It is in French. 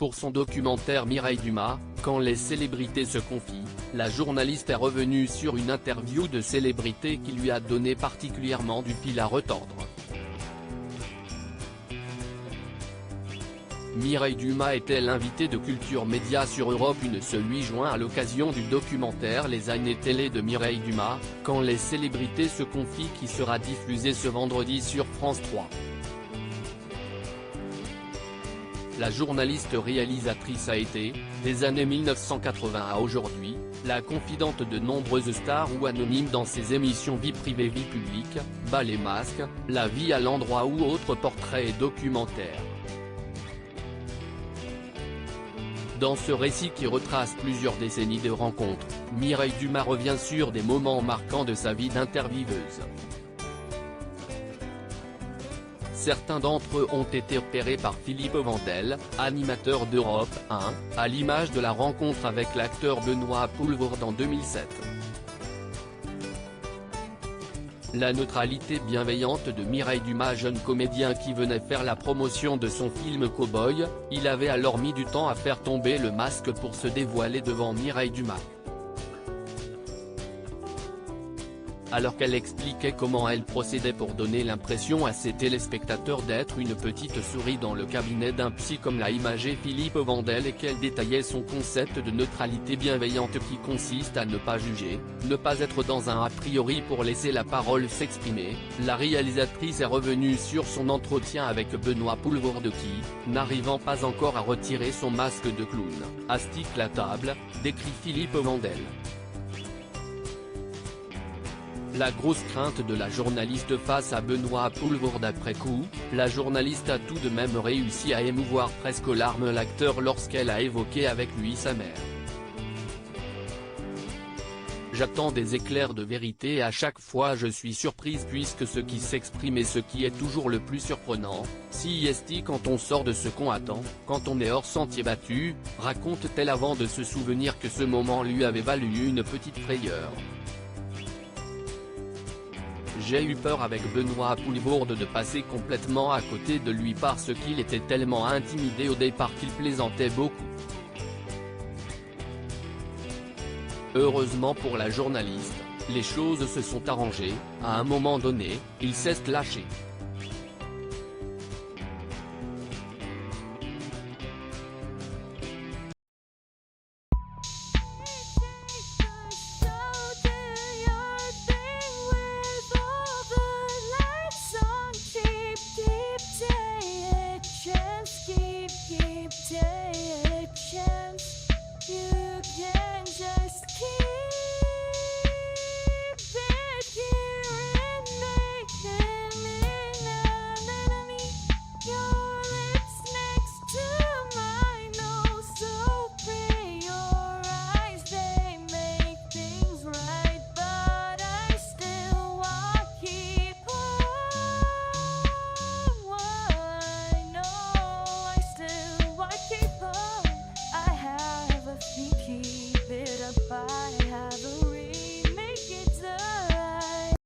Pour son documentaire Mireille Dumas, Quand les célébrités se confient, la journaliste est revenue sur une interview de célébrité qui lui a donné particulièrement du fil à retordre. Mireille Dumas était l'invitée de Culture Média sur Europe 1 ce 8 juin à l'occasion du documentaire Les années télé de Mireille Dumas, Quand les célébrités se confient qui sera diffusé ce vendredi sur France 3. La journaliste réalisatrice a été, des années 1980 à aujourd'hui, la confidente de nombreuses stars ou anonymes dans ses émissions Vie privée vie publique, Bas les masques, La vie à l'endroit ou autres portraits et documentaires. Dans ce récit qui retrace plusieurs décennies de rencontres, Mireille Dumas revient sur des moments marquants de sa vie d'intervieweuse. Certains d'entre eux ont été repérés par Philippe Vandel, animateur d'Europe 1, à l'image de la rencontre avec l'acteur Benoît Poelvoorde en 2007. La neutralité bienveillante de Mireille Dumas, jeune comédien qui venait faire la promotion de son film Cowboy, il avait alors mis du temps à faire tomber le masque pour se dévoiler devant Mireille Dumas. Alors qu'elle expliquait comment elle procédait pour donner l'impression à ses téléspectateurs d'être une petite souris dans le cabinet d'un psy comme l'a imagé Philippe Vandel et qu'elle détaillait son concept de neutralité bienveillante qui consiste à ne pas juger, ne pas être dans un a priori pour laisser la parole s'exprimer, la réalisatrice est revenue sur son entretien avec Benoît Poelvoorde qui, n'arrivant pas encore à retirer son masque de clown, astique la table, décrit Philippe Vandel. La grosse crainte de la journaliste face à Benoît Poelvoorde après coup, la journaliste a tout de même réussi à émouvoir presque aux larmes l'acteur lorsqu'elle a évoqué avec lui sa mère. J'attends des éclairs de vérité et à chaque fois je suis surprise puisque ce qui s'exprime est ce qui est toujours le plus surprenant, si est quand on sort de ce qu'on attend, quand on est hors sentier battu, raconte-t-elle avant de se souvenir que ce moment lui avait valu une petite frayeur. J'ai eu peur avec Benoît Poelvoorde de passer complètement à côté de lui parce qu'il était tellement intimidé au départ qu'il plaisantait beaucoup. Heureusement pour la journaliste, les choses se sont arrangées, à un moment donné, il s'est lâché. Take a chance, you can